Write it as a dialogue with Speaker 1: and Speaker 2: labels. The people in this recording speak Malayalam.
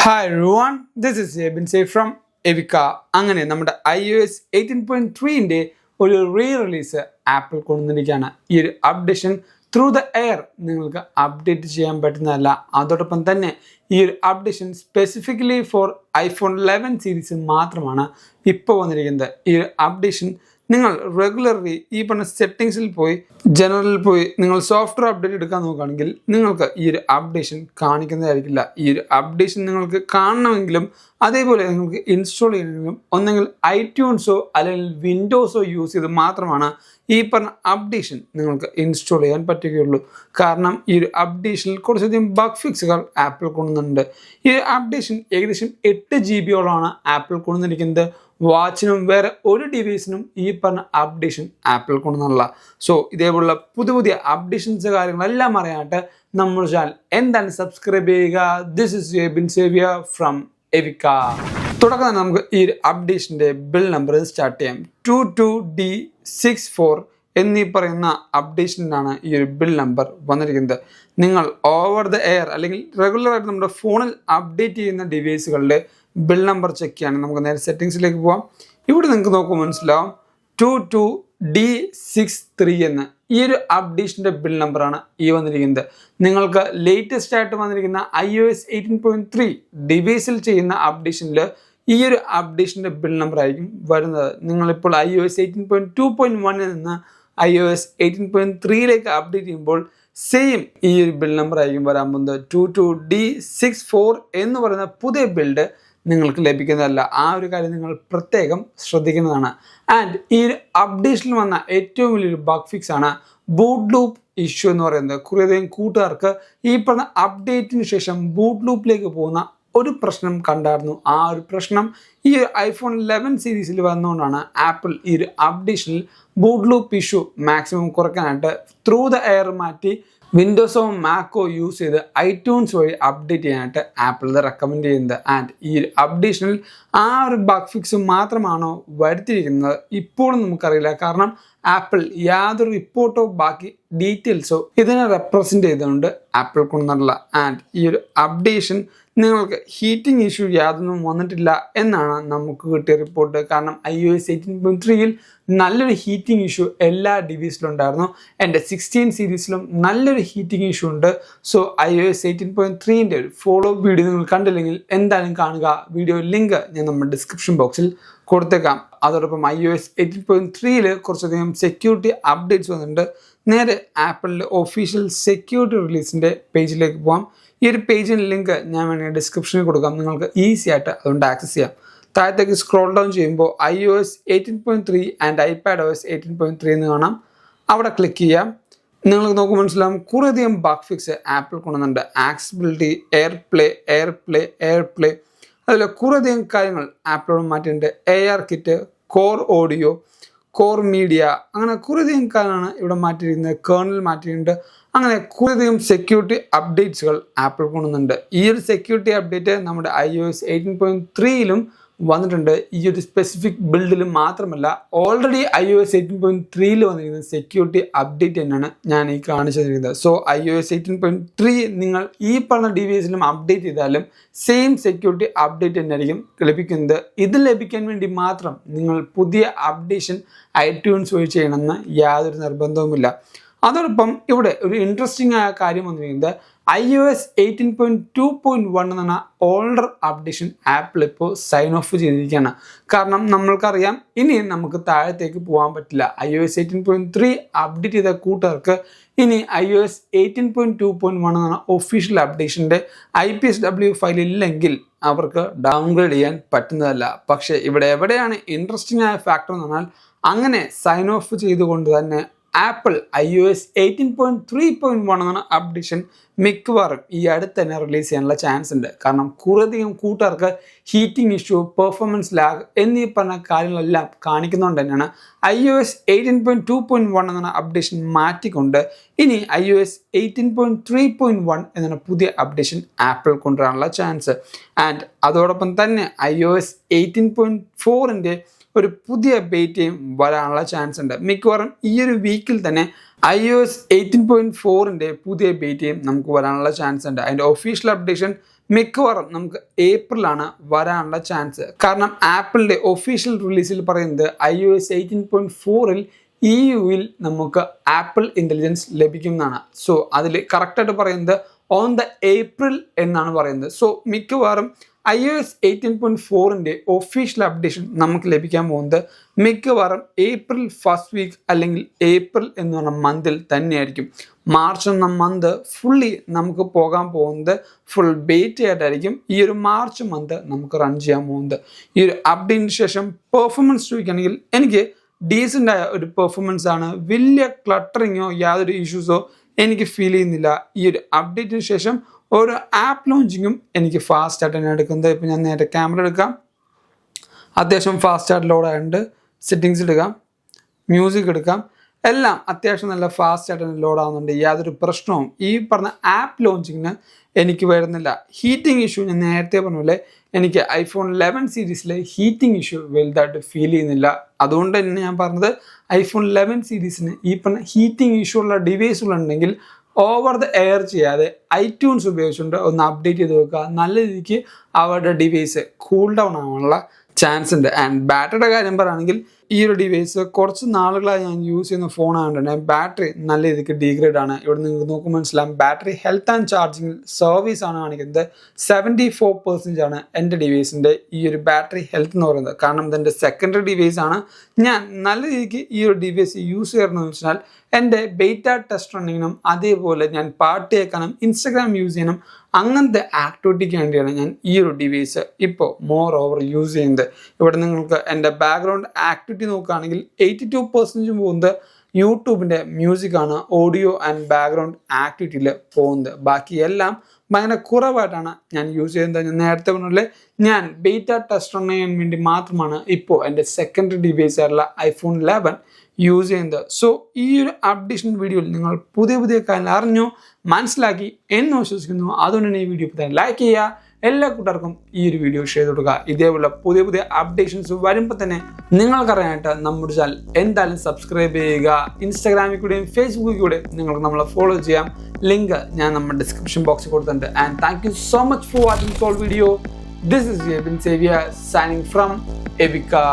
Speaker 1: Hi everyone, this is Jebin Say from Evika. അങ്ങനെ നമ്മുടെ iOS 18.3-ന്റെ ഒരു റിലീസ് ആപ്പിൾ കൊണ്ടുവന്നിരിക്കുകയാണ്. ഈ ഒരു അപ്ഡേഷൻ ത്രൂ ദ എയർ നിങ്ങൾക്ക് അപ്ഡേറ്റ് ചെയ്യാൻ പറ്റുന്നതല്ല. അതോടൊപ്പം തന്നെ ഈ ഒരു updation specifically four iPhone 11 series മാത്രമാണ് ഇപ്പോൾ വന്നിരിക്കുന്നത്. ഈ ഒരു അപ്ഡേഷൻ നിങ്ങൾ റെഗുലർലി ഈ പറഞ്ഞ സെറ്റിങ്സിൽ പോയി ജനറലിൽ പോയി നിങ്ങൾ സോഫ്റ്റ്വെയർ അപ്ഡേറ്റ് എടുക്കാൻ നോക്കുകയാണെങ്കിൽ നിങ്ങൾക്ക് ഈ ഒരു അപ്ഡേഷൻ കാണിക്കുന്നതായിരിക്കില്ല. ഈ ഒരു അപ്ഡേഷൻ നിങ്ങൾക്ക് കാണണമെങ്കിലും അതേപോലെ നിങ്ങൾക്ക് ഇൻസ്റ്റാൾ ചെയ്യണമെങ്കിലും ഒന്നെങ്കിൽ ഐട്യൂൺസോ അല്ലെങ്കിൽ വിൻഡോസോ യൂസ് ചെയ്ത് മാത്രമാണ് ഈ പറഞ്ഞ അപ്ഡേഷൻ നിങ്ങൾക്ക് ഇൻസ്റ്റാൾ ചെയ്യാൻ പറ്റുകയുള്ളൂ. കാരണം ഈ ഒരു അപ്ഡേഷനിൽ കുറച്ചധികം ബഗ് ഫിക്സുകൾ ആപ്പിൾ കൊണ്ടുവന്നിട്ടുണ്ട്. ഈ ഒരു അപ്ഡേഷൻ ഏകദേശം 8 GB ആപ്പിൾ കൊണ്ടുവന്നിരിക്കുന്നത്. വാച്ചിനും വേറെ ഒരു ഡിവൈസിനും ഈ പറഞ്ഞ അപ്ഡേഷൻ ആപ്പിൾ കൊണ്ടുവന്നുള്ള. സോ ഇതേപോലുള്ള പുതിയ അപ്ഡേഷൻസ് കാര്യങ്ങളെല്ലാം അറിയാനായിട്ട് നമ്മുടെ ചാനൽ എന്തായാലും സബ്സ്ക്രൈബ് ചെയ്യുക. This is Jebin Xavier from എവിക്ക. തുടക്കം തന്നെ നമുക്ക് ഈ ഒരു അപ്ഡേഷൻ്റെ ബിൽ നമ്പർ സ്റ്റാർട്ട് ചെയ്യാം. 22D64 എന്നീ പറയുന്ന അപ്ഡേഷനിലാണ് ഈ ഒരു ബിൽ നമ്പർ വന്നിരിക്കുന്നത്. നിങ്ങൾ ഓവർ ദ എയർ അല്ലെങ്കിൽ റെഗുലറായിട്ട് നമ്മുടെ ഫോണിൽ അപ്ഡേറ്റ് ചെയ്യുന്ന ഡിവൈസുകളുടെ ബിൽ നമ്പർ ചെക്ക് ചെയ്യുകയാണെങ്കിൽ നമുക്ക് നേരെ സെറ്റിങ്സിലേക്ക് പോവാം. ഇവിടെ നിങ്ങൾക്ക് നോക്കുമ്പോൾ മനസ്സിലാവും 22D63 എന്ന് ഈ ഒരു അപ്ഡേഷൻ്റെ ബിൽ നമ്പറാണ് ഈ വന്നിരിക്കുന്നത്. നിങ്ങൾക്ക് ലേറ്റസ്റ്റ് ആയിട്ട് വന്നിരിക്കുന്ന iOS 18.3 ഡിവൈസിൽ ചെയ്യുന്ന അപ്ഡേഷനിൽ ഈ ഒരു അപ്ഡേഷൻ്റെ ബിൽ നമ്പർ ആയിരിക്കും വരുന്നത്. നിങ്ങളിപ്പോൾ iOS 18.2.1 നിന്ന് iOS 18.3 അപ്ഡേറ്റ് ചെയ്യുമ്പോൾ സെയിം ഈ ഒരു ബിൽ നമ്പർ ആയിരിക്കും വരാൻ പോകുന്നത്. 22D64 എന്ന് പറയുന്ന പുതിയ ബിൽഡ് നിങ്ങൾക്ക് ലഭിക്കുന്നതല്ല. ആ ഒരു കാര്യം നിങ്ങൾ പ്രത്യേകം ശ്രദ്ധിക്കുന്നതാണ്. ആൻഡ് ഈ ഒരു അപ്ഡേഷനിൽ വന്ന ഏറ്റവും വലിയൊരു ബഗ് ഫിക്സ് ആണ് ബൂട്ട് ലൂപ്പ് ഇഷ്യൂ എന്ന് പറയുന്നത്. കുറേയധികം കൂട്ടുകാർക്ക് ഈ പറഞ്ഞ അപ്ഡേറ്റിന് ശേഷം ബൂട്ട് ലൂപ്പിലേക്ക് പോകുന്ന ഒരു പ്രശ്നം കണ്ടായിരുന്നു. ആ ഒരു പ്രശ്നം ഈ iPhone 11 സീരീസിൽ വന്നുകൊണ്ടാണ് ആപ്പിൾ ഈ ഒരു അപ്ഡേഷനിൽ ബൂട്ട് ലൂപ്പ് ഇഷ്യൂ മാക്സിമം കുറയ്ക്കാനായിട്ട് ത്രൂ ദ എയർ മാറ്റി വിൻഡോസോ മാക്കോ യൂസ് ചെയ്ത് ഐട്യൂൺസ് വഴി അപ്ഡേറ്റ് ചെയ്യാനായിട്ട് ആപ്പിൾ ഇത് റെക്കമെൻഡ് ചെയ്യുന്നത്. ആൻഡ് ഈ ഒരു അപ്ഡേഷനിൽ ആ ഒരു ബഗ് ഫിക്സ് മാത്രമാണോ വരുത്തിയിരിക്കുന്നത് ഇപ്പോഴും നമുക്കറിയില്ല. കാരണം ആപ്പിൾ യാതൊരു റിപ്പോർട്ടോ ബാക്കി ഡീറ്റെയിൽസോ ഇതിനെ റെപ്രസെൻ്റ് ചെയ്തുകൊണ്ട് ആപ്പിൾ കൊണ്ടുവന്നിട്ടുള്ള. ആൻഡ് ഈ ഒരു അപ്ഡേഷൻ നിങ്ങൾക്ക് ഹീറ്റിംഗ് ഇഷ്യൂ യാതൊന്നും വന്നിട്ടില്ല എന്നാണ് നമുക്ക് കിട്ടിയ റിപ്പോർട്ട്. കാരണം iOS 18.3 നല്ലൊരു ഹീറ്റിംഗ് ഇഷ്യൂ എല്ലാ ഡിവൈസിലും ഉണ്ടായിരുന്നു. എൻ്റെ 16 സീരീസിലും നല്ലൊരു ഹീറ്റിംഗ് ഇഷ്യൂ ഉണ്ട്. സോ iOS 18.3 ഒരു ഫോളോ വീഡിയോ നിങ്ങൾ കണ്ടില്ലെങ്കിൽ എന്തായാലും കാണുക. വീഡിയോ ലിങ്ക് ഞാൻ നമ്മുടെ ഡിസ്ക്രിപ്ഷൻ ബോക്സിൽ കൊടുത്തേക്കാം. അതോടൊപ്പം iOS 18.3 കുറച്ചധികം സെക്യൂരിറ്റി അപ്ഡേറ്റ്സ് വന്നിട്ടുണ്ട്. നേരെ ആപ്പിളിൻ്റെ ഒഫീഷ്യൽ സെക്യൂരിറ്റി റിലീസിൻ്റെ പേജിലേക്ക് പോകാം. ഈ ഒരു പേജിൻ്റെ ലിങ്ക് ഞാൻ വേണമെങ്കിൽ ഡിസ്ക്രിപ്ഷനിൽ കൊടുക്കാം. നിങ്ങൾക്ക് ഈസി ആയിട്ട് അതുകൊണ്ട് ആക്സസ് ചെയ്യാം. താഴത്തേക്ക് സ്ക്രോൾ ഡൗൺ ചെയ്യുമ്പോൾ iOS 18.3 ആൻഡ് iPadOS 18.3 എന്ന് കാണാം. അവിടെ ക്ലിക്ക് ചെയ്യാം. നിങ്ങൾക്ക് നോക്കുമ്പോൾ മനസ്സിലാവും കുറേയധികം ബഗ് ഫിക്സ് ആപ്പിൾ കൊണ്ടുവന്നിട്ടുണ്ട്. ആക്സസിബിലിറ്റി, എയർപ്ലേ അതിൽ കുറേയധികം കാര്യങ്ങൾ ആപ്പിളോട് മാറ്റിയിട്ടുണ്ട്. AR kit, core audio, core media, അങ്ങനെ കുറേയധികം കാര്യമാണ് ഇവിടെ മാറ്റിയിരിക്കുന്നത്. കേർണൽ മാറ്റിയിട്ടുണ്ട്. അങ്ങനെ കുറേയധികം സെക്യൂരിറ്റി അപ്ഡേറ്റ്സുകൾ ആപ്പിൾ കൊണ്ടുവന്നുണ്ട്. ഈ ഒരു സെക്യൂരിറ്റി അപ്ഡേറ്റ് നമ്മുടെ iOS 18.3 വന്നിട്ടുണ്ട്. ഈ ഒരു സ്പെസിഫിക് ബിൽഡിൽ മാത്രമല്ല, ഓൾറെഡി iOS 18.3 വന്നിരിക്കുന്ന സെക്യൂരിറ്റി അപ്ഡേറ്റ് തന്നെയാണ് ഞാൻ ഈ കാണിച്ചു തന്നിരിക്കുന്നത്. സോ iOS 18.3 നിങ്ങൾ ഈ പറഞ്ഞ ഡിവൈസിലും അപ്ഡേറ്റ് ചെയ്താലും സെയിം സെക്യൂരിറ്റി അപ്ഡേറ്റ് തന്നെയായിരിക്കും ലഭിക്കുന്നത്. ഇത് ലഭിക്കാൻ വേണ്ടി മാത്രം നിങ്ങൾ പുതിയ അപ്ഡേഷൻ ഐട്യൂൺസ് വഴി ചെയ്യണമെന്ന് യാതൊരു നിർബന്ധവുമില്ല. അതോടൊപ്പം ഇവിടെ ഒരു ഇൻട്രസ്റ്റിംഗ് ആയ കാര്യം വന്നിരിക്കുന്നത് iOS 18.2.1 എന്ന ഓൾഡർ അപ്ഡേഷൻ ആപ്പിൾ ഇപ്പോൾ സൈൻ ഓഫ് ചെയ്തിരിക്കുകയാണ്. കാരണം നമ്മൾക്കറിയാം ഇനി നമുക്ക് താഴത്തേക്ക് പോകാൻ പറ്റില്ല. iOS 18.3 അപ്ഡേറ്റ് ചെയ്ത കൂട്ടുകാർക്ക് ഇനി iOS 18.2.1 എന്ന ഒഫീഷ്യൽ അപ്ഡേഷൻ്റെ IPSW ഫയൽ ഇല്ലെങ്കിൽ അവർക്ക് ഡൗൺഗ്രേഡ് ചെയ്യാൻ പറ്റുന്നതല്ല. പക്ഷേ ഇവിടെ എവിടെയാണ് ഇൻട്രസ്റ്റിംഗ് ആയ ഫാക്ടർ എന്ന് പറഞ്ഞാൽ അങ്ങനെ സൈൻ ഓഫ് ചെയ്തുകൊണ്ട് തന്നെ ആപ്പിൾ iOS 18.3.1 എന്ന അപ്ഡേഷൻ മിക്കവാറും ഈ അടുത്ത് തന്നെ റിലീസ് ചെയ്യാനുള്ള ചാൻസ് ഉണ്ട്. കാരണം കുറേയധികം കൂട്ടുകാർക്ക് ഹീറ്റിംഗ് ഇഷ്യൂ, പെർഫോമൻസ് ലാഗ് എന്നീ പറഞ്ഞ കാര്യങ്ങളെല്ലാം കാണിക്കുന്നതുകൊണ്ട് തന്നെയാണ് iOS 18.2.1 എന്ന അപ്ഡേഷൻ മാറ്റിക്കൊണ്ട് ഇനി iOS 18.3.1 എന്ന പുതിയ അപ്ഡേഷൻ ആപ്പിൾ കൊണ്ടുവരാനുള്ള ചാൻസ്. ആൻഡ് അതോടൊപ്പം തന്നെ iOS 18.4 ഒരു പുതിയ ബേറ്റയും വരാനുള്ള ചാൻസ് ഉണ്ട്. മിക്കവാറും ഈ ഒരു വീക്കിൽ തന്നെ iOS 18.4ൻ്റെ പുതിയ ബേറ്റയും നമുക്ക് വരാനുള്ള ചാൻസ് ഉണ്ട്. അതിൻ്റെ ഒഫീഷ്യൽ അപ്ഡേഷൻ മിക്കവാറും നമുക്ക് ഏപ്രിലാണ് വരാനുള്ള ചാൻസ്. കാരണം ആപ്പിളിൻ്റെ ഒഫീഷ്യൽ റിലീസിൽ പറയുന്നത് iOS 18.4ൽ EUവിൽ നമുക്ക് ആപ്പിൾ ഇൻ്റലിജൻസ് ലഭിക്കും എന്നാണ്. സോ അതിൽ കറക്റ്റായിട്ട് പറയുന്നത് ഓൺ ദ ഏപ്രിൽ എന്നാണ് പറയുന്നത്. സോ മിക്കവാറും iOS 18.4ൻ്റെ ഒഫീഷ്യൽ അപ്ഡേഷൻ നമുക്ക് ലഭിക്കാൻ പോകുന്നത് മിക്കവാറും ഏപ്രിൽ ഫസ്റ്റ് വീക്ക് അല്ലെങ്കിൽ ഏപ്രിൽ എന്ന് പറഞ്ഞ മന്തിൽ തന്നെയായിരിക്കും. മാർച്ച് എന്ന മന്ത് ഫുള്ളി നമുക്ക് പോകാൻ പോകുന്നത് ഫുൾ ബേറ്റ് ആയിട്ടായിരിക്കും. ഈ ഒരു മാർച്ച് മന്ത് നമുക്ക് റൺ ചെയ്യാൻ പോകുന്നത്. ഈ ഒരു അപ്ഡേറ്റിന് ശേഷം പെർഫോമൻസ് ചോദിക്കുകയാണെങ്കിൽ എനിക്ക് ഡീസൻ്റ് ആയ ഒരു പെർഫോമൻസ് ആണ്. വലിയ ക്ലട്ടറിങ്ങോ യാതൊരു ഇഷ്യൂസോ എനിക്ക് ഫീൽ ചെയ്യുന്നില്ല. ഈ ഒരു അപ്ഡേറ്റിന് ശേഷം ഓരോ ആപ്പ് ലോഞ്ചിങ്ങും എനിക്ക് ഫാസ്റ്റ് ആയിട്ട് തന്നെ എടുക്കുന്നത്. ഇപ്പോൾ ഞാൻ നേരെ ക്യാമറ എടുക്കാം, അത്യാവശ്യം ഫാസ്റ്റ് ആയിട്ട് ലോഡ് ആയിട്ടുണ്ട്. സെറ്റിങ്സ് എടുക്കാം, മ്യൂസിക് എടുക്കാം, എല്ലാം അത്യാവശ്യം നല്ല ഫാസ്റ്റ് ആയിട്ട് തന്നെ ലോഡ് ആവുന്നുണ്ട്. യാതൊരു പ്രശ്നവും ഈ പറഞ്ഞ ആപ്പ് ലോഞ്ചിങ്ങിന് എനിക്ക് വരുന്നില്ല. ഹീറ്റിംഗ് ഇഷ്യൂ ഞാൻ നേരത്തെ പറഞ്ഞ പോലെ എനിക്ക് iPhone 11 സീരീസിലെ ഹീറ്റിംഗ് ഇഷ്യൂ വലുതായിട്ട് ഫീൽ ചെയ്യുന്നില്ല. അതുകൊണ്ട് തന്നെ ഞാൻ പറഞ്ഞത് iPhone 11 സീരീസിന് ഈ പറഞ്ഞ ഹീറ്റിംഗ് ഇഷ്യൂ ഉള്ള ഡിവൈസുകളുണ്ടെങ്കിൽ ഓവർ ദ എയർ ചെയ്യാതെ iTunes ഉപയോഗിച്ചുകൊണ്ട് ഒന്ന് അപ്ഡേറ്റ് ചെയ്ത് വെക്കുക. നല്ല രീതിക്ക് അവരുടെ ഡിവൈസ് കൂൾ ഡൗൺ ആവാനുള്ള ചാൻസ് ഉണ്ട്. ആൻഡ് ബാറ്ററിയുടെ കാര്യം പറയുകയാണെങ്കിൽ ഈ ഒരു ഡിവൈസ് കുറച്ച് നാളുകളായി ഞാൻ യൂസ് ചെയ്യുന്ന ഫോണായതുകൊണ്ട് തന്നെ ബാറ്ററി നല്ല രീതിക്ക് ഡീഗ്രേഡ് ആണ്. ഇവിടെ നിങ്ങൾക്ക് നോക്കുമ്പോൾ മനസ്സിലാവും battery health and charging service ആണ് കാണിക്കുന്നത്. 74% ആണ് എൻ്റെ ഡിവൈസിൻ്റെ ഈ ഒരു ബാറ്ററി ഹെൽത്ത് എന്ന് പറയുന്നത്. കാരണം ഇതെൻ്റെ സെക്കൻഡറി ഡിവൈസ് ആണ്. ഞാൻ നല്ല രീതിക്ക് ഈ ഒരു ഡിവൈസ് യൂസ് ചെയ്യണമെന്ന് വെച്ചാൽ എൻ്റെ ബീറ്റ ടെസ്റ്റ് റണ്ണിങ്ങിനും അതേപോലെ ഞാൻ പാട്ട് കേൾക്കാനും ഇൻസ്റ്റഗ്രാം യൂസ് ചെയ്യാനും അങ്ങനത്തെ ആക്ടിവിറ്റിക്ക് വേണ്ടിയാണ് ഞാൻ ഈ ഒരു ഡിവൈസ് ഇപ്പോൾ മോർ ഓവർ യൂസ് ചെയ്യുന്നത്. ഇവിടെ നിങ്ങൾക്ക് എൻ്റെ ബാക്ക്ഗ്രൗണ്ട് ആക്ടിവിറ്റി നോക്കുകയാണെങ്കിൽ 82% പോകുന്നത് യൂട്യൂബിൻ്റെ മ്യൂസിക്കാണ് ഓഡിയോ ആൻഡ് ബാക്ക്ഗ്രൗണ്ട് ആക്ടിവിറ്റിയിൽ പോകുന്നത്. ബാക്കിയെല്ലാം ഭയങ്കര കുറവായിട്ടാണ് ഞാൻ യൂസ് ചെയ്യുന്നത്. ഞാൻ നേരത്തെ പറഞ്ഞ ഞാൻ ബീറ്റ ടെസ്റ്റ് റൺ ചെയ്യാൻ വേണ്ടി മാത്രമാണ് ഇപ്പോൾ എൻ്റെ സെക്കൻഡറി ഡിവൈസ് ആയിട്ടുള്ള iPhone 11 യൂസ് ചെയ്യുന്നത്. സോ ഈ ഒരു അപ്ഡേഷൻ വീഡിയോയിൽ നിങ്ങൾ പുതിയ കാര്യങ്ങൾ അറിഞ്ഞു മനസ്സിലാക്കി എന്ന് വിശ്വസിക്കുന്നു. അതുകൊണ്ട് തന്നെ ഈ വീഡിയോ ഇപ്പോൾ തന്നെ ലൈക്ക് ചെയ്യുക. എല്ലാ കൂട്ടുകാർക്കും ഈ ഒരു വീഡിയോ ഷെയർ ചെയ്ത് കൊടുക്കുക. ഇതേപോലെ പുതിയ അപ്ഡേഷൻസ് വരുമ്പോൾ തന്നെ നിങ്ങൾക്കറിയാനായിട്ട് നമ്മുടെ ചാനൽ എന്തായാലും സബ്സ്ക്രൈബ് ചെയ്യുക. ഇൻസ്റ്റാഗ്രാമിൽ കൂടെയും ഫേസ്ബുക്കിൽ കൂടെയും നിങ്ങൾക്ക് നമ്മളെ ഫോളോ ചെയ്യാം. ലിങ്ക് ഞാൻ നമ്മുടെ ഡിസ്ക്രിപ്ഷൻ ബോക്സിൽ കൊടുത്തിട്ടുണ്ട്. And thank you so much for watching four video. This is Xavier signing from Evica.